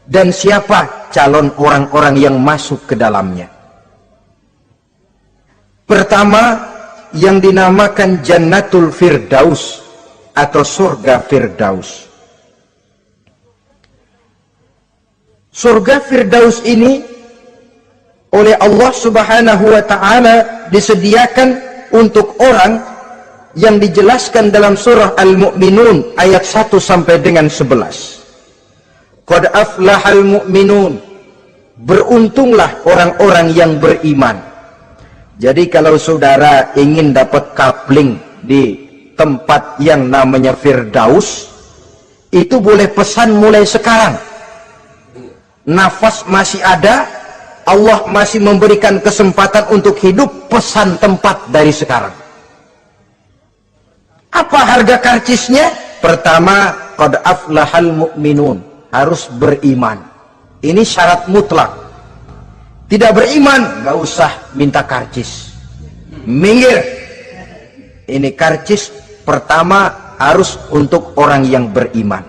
dan siapa calon orang-orang yang masuk ke dalamnya. Pertama, yang dinamakan Jannatul Firdaus atau surga Firdaus. Surga Firdaus ini oleh Allah Subhanahu wa taala disediakan untuk orang yang dijelaskan dalam surah Al-Mu'minun ayat 1 sampai dengan 11. Qad aflahal mu'minun, beruntunglah orang-orang yang beriman. Jadi kalau saudara ingin dapat kapling di tempat yang namanya Firdaus, itu boleh pesan mulai sekarang. Nafas masih ada, Allah masih memberikan kesempatan untuk hidup, pesan tempat dari sekarang. Apa harga karcisnya? Pertama, qad aflahal mu'minun, harus beriman. Ini syarat mutlak. Tidak beriman, gak usah minta karcis. Minggir. Ini karcis pertama harus untuk orang yang beriman.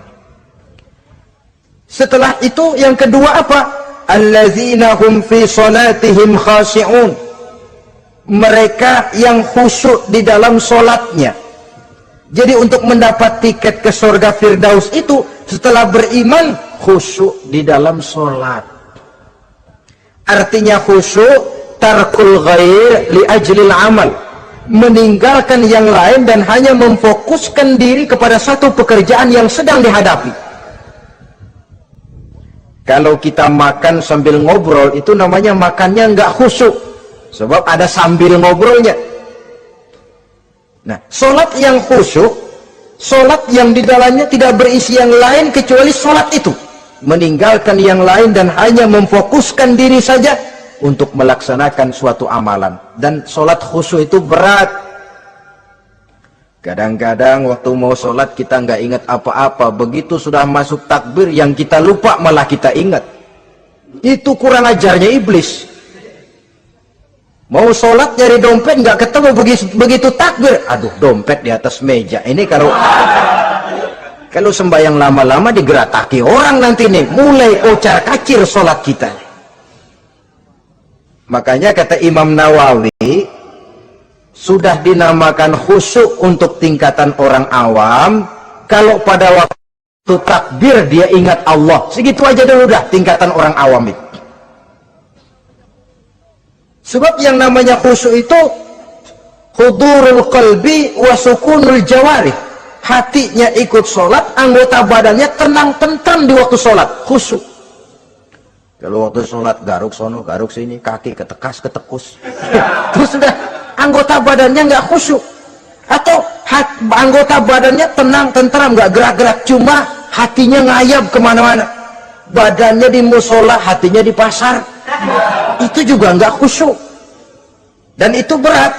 Setelah itu yang kedua apa? Allazina hum fi salatihim khashi'un. Mereka yang khusyuk di dalam solatnya. Jadi untuk mendapat tiket ke surga Firdaus itu, setelah beriman, khusyuk di dalam solat. Artinya khusyuk, tarkul ghair li ajlil amal, meninggalkan yang lain dan hanya memfokuskan diri kepada satu pekerjaan yang sedang dihadapi. Kalau kita makan sambil ngobrol, itu namanya makannya nggak khusyuk, sebab ada sambil ngobrolnya. Nah, solat yang khusyuk, solat yang di dalamnya tidak berisi yang lain kecuali solat itu, meninggalkan yang lain dan hanya memfokuskan diri saja untuk melaksanakan suatu amalan. Dan sholat khusyuk itu berat. Kadang-kadang waktu mau sholat kita nggak ingat apa-apa, begitu sudah masuk takbir yang kita lupa malah kita ingat. Itu kurang ajarnya iblis. Mau sholat nyari dompet nggak ketemu, begitu takbir, aduh dompet di atas meja. Ini kalau sembahyang lama-lama digerataki orang nanti nih, mulai kocar kacir sholat kita. Makanya kata Imam Nawawi, sudah dinamakan khusyuk untuk tingkatan orang awam, kalau pada waktu takbir dia ingat Allah, segitu aja dulu dah tingkatan orang awam itu. Sebab yang namanya khusyuk itu hudurul qalbi wa sukunul jawarih. Hatinya ikut sholat, anggota badannya tenang tentram di waktu sholat, khusyuk. Kalau waktu sholat garuk sono, garuk sini, kaki ketekas ketekus, terus sudah anggota badannya nggak khusyuk. Atau anggota badannya tenang tentram, nggak gerak-gerak, cuma hatinya ngayap kemana-mana. Badannya di musola, hatinya di pasar, itu juga nggak khusyuk. Dan itu berat.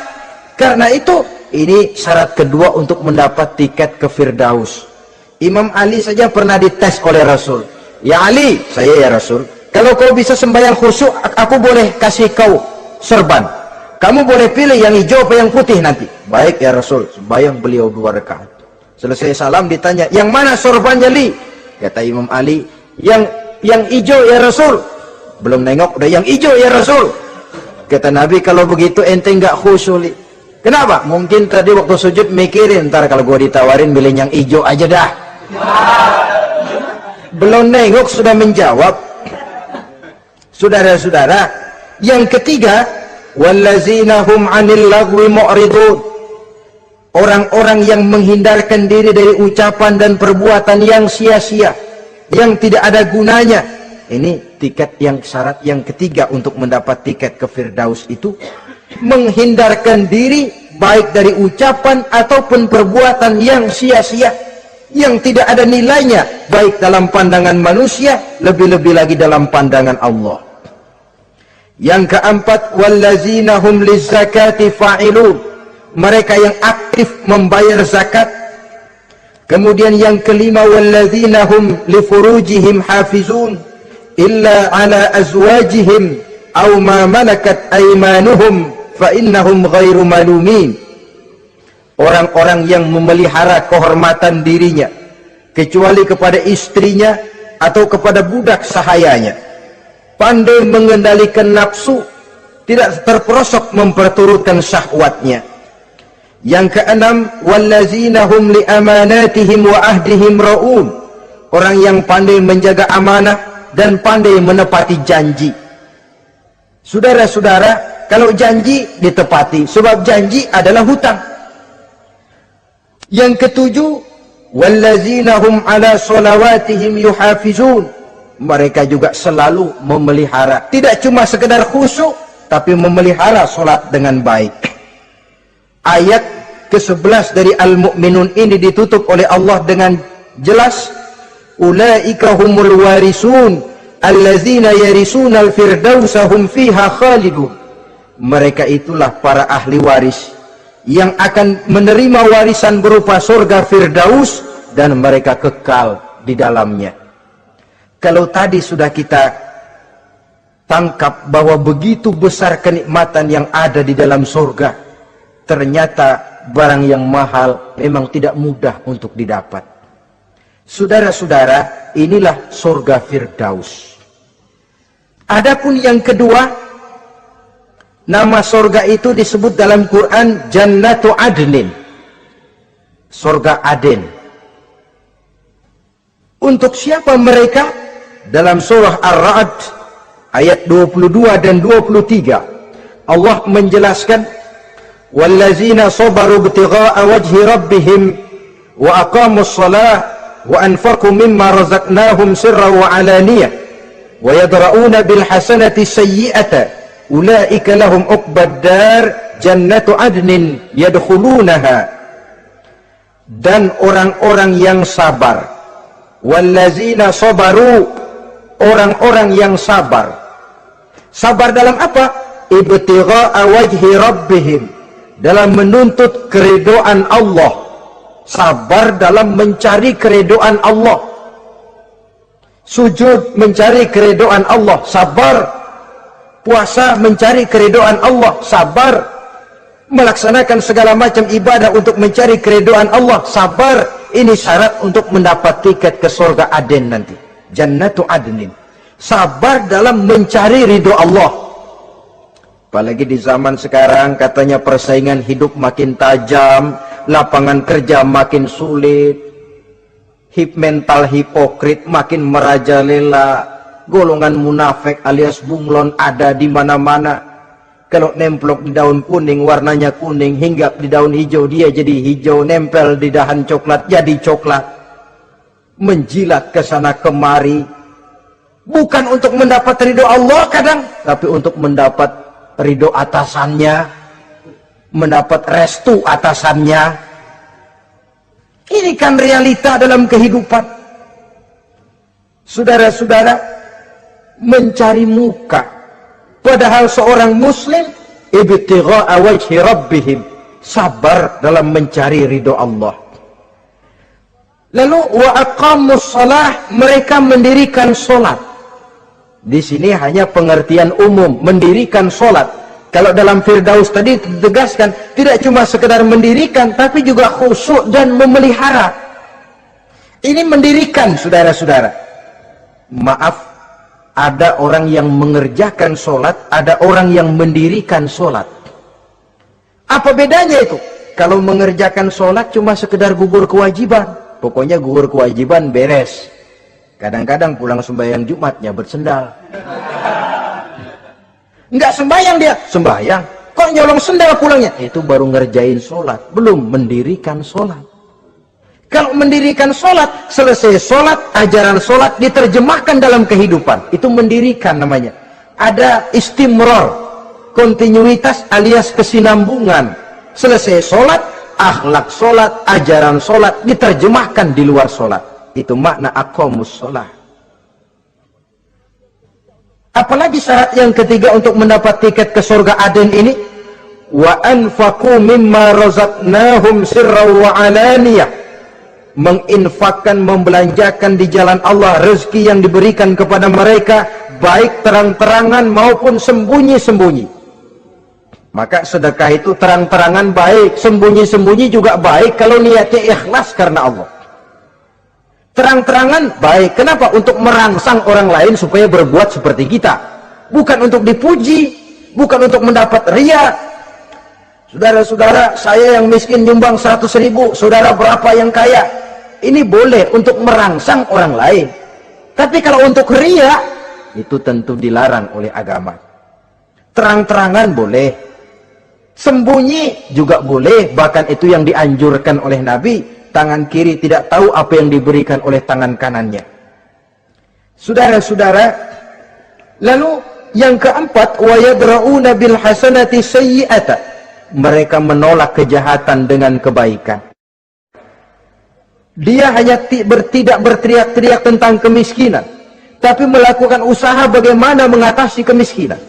Karena itu, ini syarat kedua untuk mendapat tiket ke Firdaus. Imam Ali saja pernah dites oleh Rasul. Ya Ali, saya ya Rasul, Kalau kau bisa sembahyang khusyuk, aku boleh kasih kau serban. Kamu boleh pilih yang hijau apa yang putih nanti. Baik ya Rasul, sembahyang beliau 2 rakaat. Selesai salam ditanya, yang mana sorbannya li? Kata Imam Ali, yang hijau ya Rasul. Belum nengok, udah yang hijau ya Rasul. Kata Nabi, kalau begitu ente nggak khusyuk li. Kenapa? Mungkin tadi waktu sujud mikirin, ntar kalau gua ditawarin milih yang hijau aja dah. Belum nengok sudah menjawab. Saudara-saudara, yang ketiga, wallazina hum 'anil lagwi mu'ridun. Orang-orang yang menghindarkan diri dari ucapan dan perbuatan yang sia-sia, yang tidak ada gunanya. Ini tiket yang syarat yang ketiga untuk mendapat tiket ke Firdaus itu menghindarkan diri baik dari ucapan ataupun perbuatan yang sia-sia, yang tidak ada nilainya baik dalam pandangan manusia, lebih-lebih lagi dalam pandangan Allah. Yang keempat, wallazina hum lizzakati fa'ilun. Mereka yang aktif membayar zakat. Kemudian yang kelima, wallazina hum lifurujihim hafizun illa ala azwajihim aw ma malakat aymanuhum fa innahum ghairu malumin. Orang-orang yang memelihara kehormatan dirinya kecuali kepada istrinya atau kepada budak sahayanya. Pandai mengendalikan nafsu, tidak terperosok memperturutkan syahwatnya. Yang keenam, wallazina hum li amanatihim wa ahdihim ra'un. Orang yang pandai menjaga amanah dan pandai menepati janji. Saudara-saudara, kalau janji ditepati, sebab janji adalah hutang. Yang ketujuh, wallazina hum ala sholawatihim yuhafizun. Mereka juga selalu memelihara, tidak cuma sekedar khusyuk, tapi memelihara solat dengan baik. Ayat ke-11 dari Al-Mu'minun ini ditutup oleh Allah dengan jelas, ulaika humul warisun allazina yarisuna al-firdausa hum fiha khalidun. Mereka itulah para ahli waris yang akan menerima warisan berupa surga Firdaus dan mereka kekal di dalamnya. Kalau tadi sudah kita tangkap bahwa begitu besar kenikmatan yang ada di dalam surga, ternyata barang yang mahal memang tidak mudah untuk didapat. Saudara-saudara, inilah surga Firdaus. Adapun yang kedua, nama surga itu disebut dalam Quran Jannatu Adnin, surga Aden. Untuk siapa mereka? Dalam surah Ar-Ra'd ayat 22 dan 23 Allah menjelaskan, wallazina sabaru ibtigha'a wajhi rabbihim wa aqamus shalah wa anfaqu mimma razaqnahum sirran wa alaniyah wa yadra'una bil hasanati sayyi'ata ulaika lahum uqbad dar jannatu adnin yadkhulunaha. Dan orang-orang yang sabar, wallazina sabaru, orang-orang yang sabar. Sabar dalam apa? Ibtigha'a wajhi rabbihim, dalam menuntut keridhaan Allah. Sabar dalam mencari keridhaan Allah. Sujud mencari keridhaan Allah, sabar. Puasa mencari keridhaan Allah, sabar. Melaksanakan segala macam ibadah untuk mencari keridhaan Allah, sabar. Ini syarat untuk mendapat tiket ke surga Aden nanti, Jannatu Adnin. Sabar dalam mencari ridho Allah. Apalagi di zaman sekarang katanya persaingan hidup makin tajam, lapangan kerja makin sulit, mental hipokrit makin merajalela, golongan munafik alias bunglon ada di mana-mana. Kalau nemplok di daun kuning warnanya kuning, hinggap di daun hijau dia jadi hijau, nempel di dahan coklat jadi coklat. Menjilat ke sana kemari, bukan untuk mendapat ridho Allah kadang, tapi untuk mendapat ridho atasannya, mendapat restu atasannya. Ini kan realita dalam kehidupan. Saudara-saudara, mencari muka. Padahal seorang muslim ibtigha'a wajhi rabbihim, sabar dalam mencari ridho Allah. Lalu wa aqamus shalah, mereka mendirikan salat. Di sini hanya pengertian umum, mendirikan sholat. Kalau dalam Firdaus tadi ditegaskan, tidak cuma sekedar mendirikan, tapi juga khusyuk dan memelihara. Ini mendirikan, saudara-saudara. Maaf, ada orang yang mengerjakan sholat, ada orang yang mendirikan sholat. Apa bedanya itu? Kalau mengerjakan sholat cuma sekedar gugur kewajiban. Pokoknya gugur kewajiban beres. Kadang-kadang pulang sembahyang Jumatnya bersendal. Enggak sembahyang dia, sembahyang. Kok nyolong sendal pulangnya? Itu baru ngerjain sholat, belum mendirikan sholat. Kalau mendirikan sholat, selesai sholat, ajaran sholat diterjemahkan dalam kehidupan. Itu mendirikan namanya. Ada istimror, kontinuitas alias kesinambungan. Selesai sholat, akhlak sholat, ajaran sholat diterjemahkan di luar sholat. Itu makna aqamus sholat. Apalagi syarat yang ketiga untuk mendapat tiket ke surga Aden ini, wa anfaqu mimma razaqnahum sirran wa alaniyah. Menginfakkan, membelanjakan di jalan Allah rezeki yang diberikan kepada mereka, baik terang-terangan maupun sembunyi-sembunyi. Maka sedekah itu terang-terangan baik, sembunyi-sembunyi juga baik kalau niatnya ikhlas karena Allah. Terang-terangan baik. Kenapa? Untuk merangsang orang lain supaya berbuat seperti kita. Bukan untuk dipuji, bukan untuk mendapat ria. Saudara-saudara, saya yang miskin nyumbang 100.000, saudara berapa yang kaya? Ini boleh untuk merangsang orang lain. Tapi kalau untuk ria, itu tentu dilarang oleh agama. Terang-terangan boleh, sembunyi juga boleh, bahkan itu yang dianjurkan oleh Nabi. Tangan kiri tidak tahu apa yang diberikan oleh tangan kanannya. Saudara-saudara, lalu yang keempat, wa yadra'una bil hasanati sayyi'ata. Mereka menolak kejahatan dengan kebaikan. Dia hanya tidak berteriak-teriak tentang kemiskinan, tapi melakukan usaha bagaimana mengatasi kemiskinan.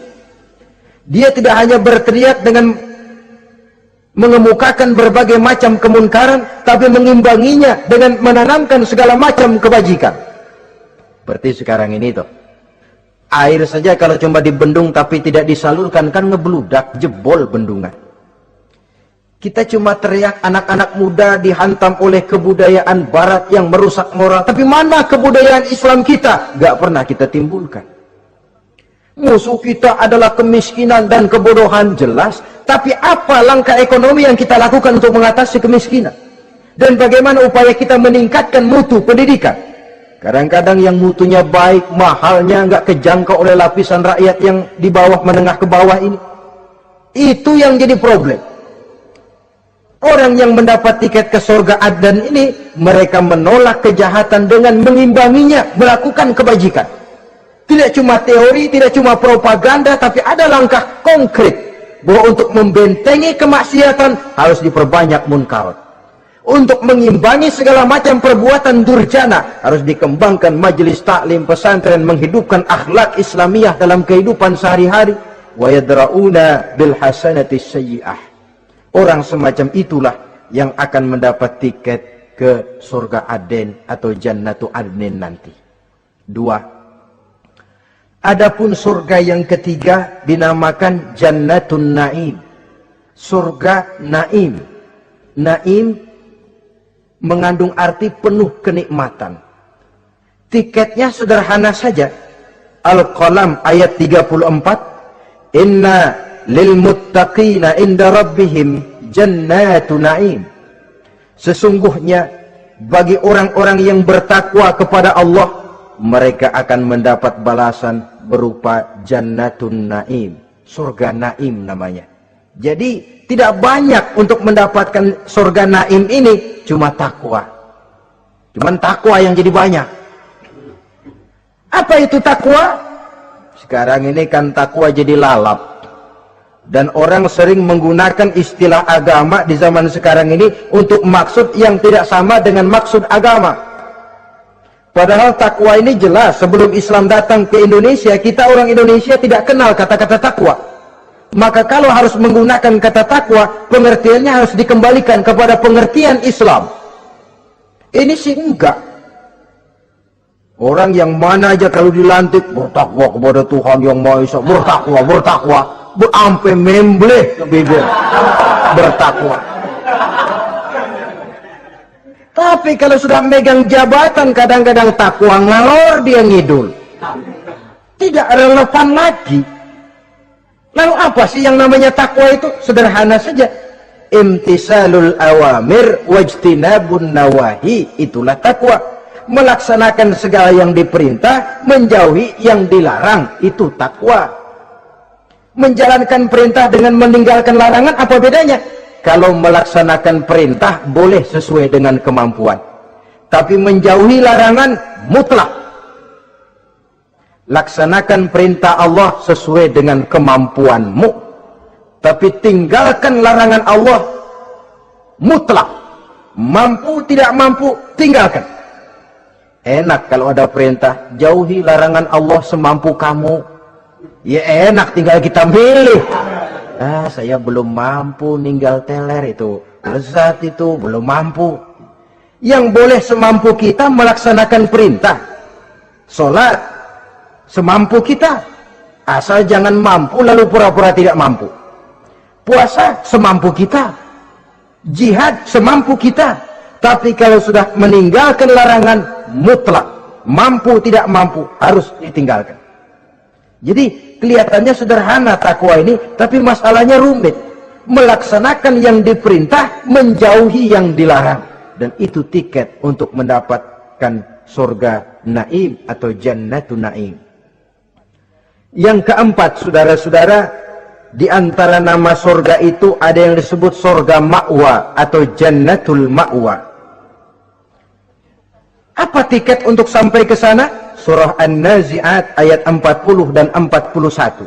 Dia tidak hanya berteriak dengan mengemukakan berbagai macam kemunkaran, tapi mengimbanginya dengan menanamkan segala macam kebajikan. Seperti sekarang ini tuh, air saja kalau cuma dibendung tapi tidak disalurkan kan ngebludak, jebol bendungan. Kita cuma teriak anak-anak muda dihantam oleh kebudayaan barat yang merusak moral, tapi mana kebudayaan Islam kita? Gak pernah kita timbulkan. Musuh kita adalah kemiskinan dan kebodohan, jelas. Tapi apa langkah ekonomi yang kita lakukan untuk mengatasi kemiskinan? Dan bagaimana upaya kita meningkatkan mutu pendidikan? Kadang-kadang yang mutunya baik, mahalnya nggak kejangkau oleh lapisan rakyat yang di bawah, menengah ke bawah ini. Itu yang jadi problem. Orang yang mendapat tiket ke surga Aden ini, mereka menolak kejahatan dengan mengimbanginya, melakukan kebajikan. Tidak cuma teori, tidak cuma propaganda, tapi ada langkah konkret bahwa untuk membentengi kemaksiatan harus diperbanyak munkar. Untuk mengimbangi segala macam perbuatan durjana harus dikembangkan majelis taklim pesantren, menghidupkan akhlak Islamiyah dalam kehidupan sehari-hari. Wa yadra'una bil hasanati sayyi'ah. Orang semacam itulah yang akan mendapat tiket ke surga Aden atau Jannatu Adnin nanti. Dua. Adapun surga yang ketiga dinamakan Jannatun Naim. Surga Naim. Naim mengandung arti penuh kenikmatan. Tiketnya sederhana saja. Al-Qalam ayat 34. Inna lil muttaqina inda rabbihim jannatu naim. Sesungguhnya bagi orang-orang yang bertakwa kepada Allah, mereka akan mendapat balasan berupa Jannatun Naim, surga Naim namanya. Jadi tidak banyak untuk mendapatkan surga Naim ini, cuma takwa. Cuman takwa yang jadi banyak. Apa itu takwa? Sekarang ini kan takwa jadi lalap. Dan orang sering menggunakan istilah agama di zaman sekarang ini untuk maksud yang tidak sama dengan maksud agama. Padahal takwa ini jelas, sebelum Islam datang ke Indonesia, kita orang Indonesia tidak kenal kata-kata takwa. Maka kalau harus menggunakan kata takwa, pengertiannya harus dikembalikan kepada pengertian Islam. Ini sih enggak. Orang yang mana aja kalau dilantik bertakwa kepada Tuhan yang Maha Esa, bertakwa, sampai membleh ke bibir, bertakwa. Tapi kalau sudah megang jabatan kadang-kadang takwa ngalor dia ngidul, tidak relevan lagi. Lalu apa sih yang namanya takwa itu? Sederhana saja, imtisalul awamir wajtinabun nawahi, itulah takwa. Melaksanakan segala yang diperintah, menjauhi yang dilarang, itu takwa. Menjalankan perintah dengan meninggalkan larangan, apa bedanya? Kalau melaksanakan perintah boleh sesuai dengan kemampuan, tapi menjauhi larangan mutlak. Laksanakan perintah Allah sesuai dengan kemampuanmu, tapi tinggalkan larangan Allah mutlak. Mampu tidak mampu, tinggalkan. Enak kalau ada perintah, jauhi larangan Allah semampu kamu. Ya enak, tinggal kita milih. Saya belum mampu ninggal teler itu, lezat itu, belum mampu. Yang boleh semampu kita melaksanakan perintah. Sholat semampu kita, asal jangan mampu lalu pura-pura tidak mampu. Puasa semampu kita, jihad semampu kita. Tapi kalau sudah meninggalkan larangan mutlak, mampu tidak mampu harus ditinggalkan. Jadi kelihatannya sederhana takwa ini, tapi masalahnya rumit. Melaksanakan yang diperintah, menjauhi yang dilarang, dan itu tiket untuk mendapatkan surga naim atau jannatun naim. Yang keempat, saudara-saudara, di antara nama surga itu ada yang disebut surga ma'wa atau jannatul ma'wa. Apa tiket untuk sampai ke sana? Surah An-Nazi'at ayat 40 dan 41.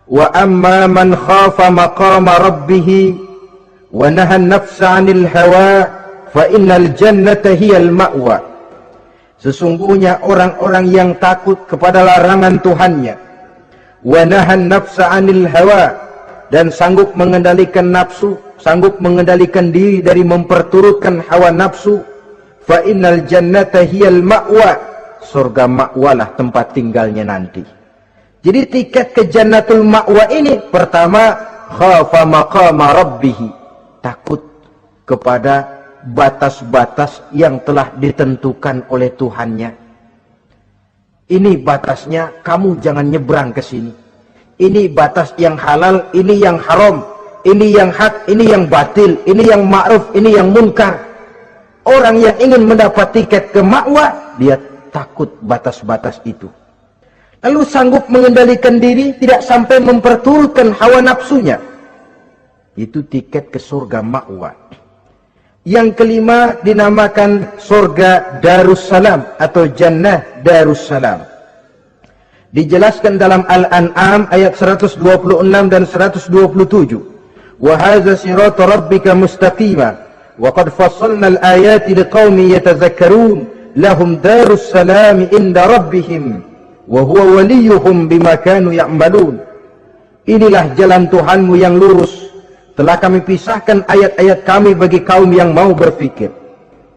Wa amma man khafa maqama rabbih wa naha an-nafsa 'anil hawa fa innal jannata hiyal ma'wa. Sesungguhnya orang-orang yang takut kepada larangan Tuhannya, wa naha an-nafsa 'anil hawa, dan sanggup mengendalikan nafsu, sanggup mengendalikan diri dari memperturutkan hawa nafsu, fa innal jannata hiyal ma'wa, surga ma'walah tempat tinggalnya nanti. Jadi tiket ke jannatul ma'wa ini, pertama khafa maqama rabbih, takut kepada batas-batas yang telah ditentukan oleh Tuhannya. Ini batasnya, kamu jangan nyebrang ke sini. Ini batas yang halal, ini yang haram, ini yang hak, ini yang batil, ini yang ma'ruf, ini yang munkar. Orang yang ingin mendapat tiket ke ma'wa, dia takut batas-batas itu. Lalu sanggup mengendalikan diri, tidak sampai memperturutkan hawa nafsunya. Itu tiket ke surga ma'wa. Yang kelima dinamakan surga Darussalam atau Jannah Darussalam. Dijelaskan dalam Al-An'am ayat 126 dan 127. Wa hadza siratu rabbika mustaqima wa qad fassalna al-ayati liqaumin yatadhakkarun lahum darussalam inda rabbihim wa huwa waliyuhum bima kanu ya'malun. Inilah jalan Tuhanmu yang lurus. Telah kami pisahkan ayat-ayat kami bagi kaum yang mau berfikir.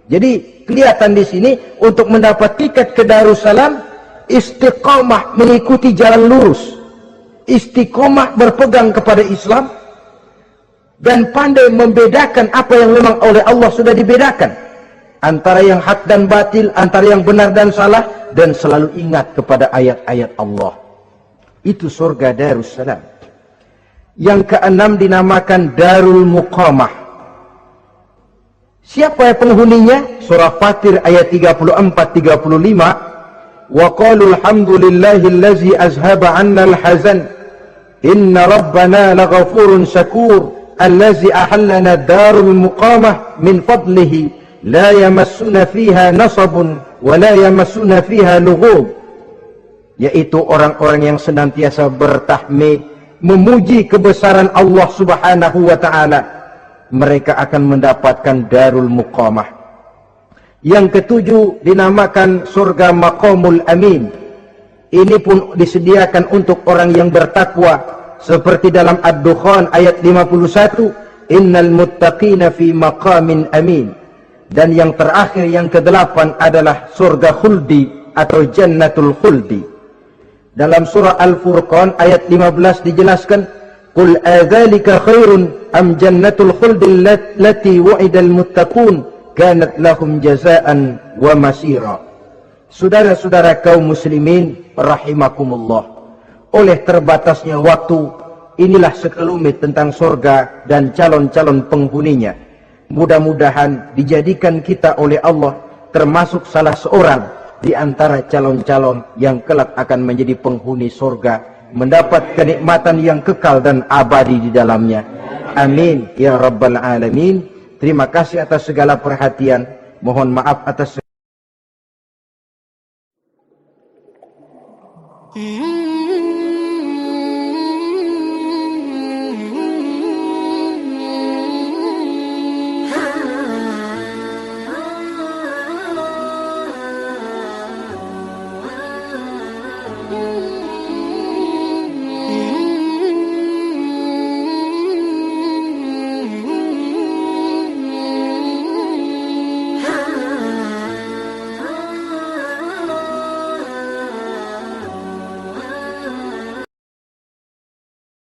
Jadi kelihatan di sini untuk mendapat tiket ke Darussalam, istiqomah mengikuti jalan lurus, istiqomah berpegang kepada Islam, dan pandai membedakan apa yang memang oleh Allah sudah dibedakan antara yang hak dan batil, antara yang benar dan salah, dan selalu ingat kepada ayat-ayat Allah. Itu surga Darussalam. Yang keenam dinamakan Darul Muqamah. Siapa penghuninya? Surah Fatir ayat 34-35. Wa qalu alhamdulillahillazi azhaba 'anna al-hazan inna rabbana laghafurun syakur allazi ahallana darul muqamah min fadlihi la yamassuna fiha nasabun wa la yamassuna fiha lughub. Yaitu orang-orang yang senantiasa bertahmid, memuji kebesaran Allah subhanahu wa ta'ala, mereka akan mendapatkan Darul Muqamah. Yang ketujuh dinamakan surga Maqamul Amin. Ini pun disediakan untuk orang yang bertakwa, seperti dalam Ad-Dukhan ayat 51, innal muttaqina fi maqamin amin. Dan yang terakhir, yang kedelapan adalah surga khuldi atau jannatul khuldi. Dalam surah Al-Furqan ayat 15 dijelaskan, qul adzalika khairun am jannatul khuldi allati wa'idal muttaqun kanat lahum jazaan wa masira. Saudara-saudara kaum muslimin rahimakumullah, oleh terbatasnya waktu, inilah sekelumit tentang surga dan calon-calon penghuninya. Mudah-mudahan dijadikan kita oleh Allah termasuk salah seorang di antara calon-calon yang kelak akan menjadi penghuni surga, mendapat kenikmatan yang kekal dan abadi di dalamnya. Amin ya rabbal alamin. Terima kasih atas segala perhatian. Mohon maaf atas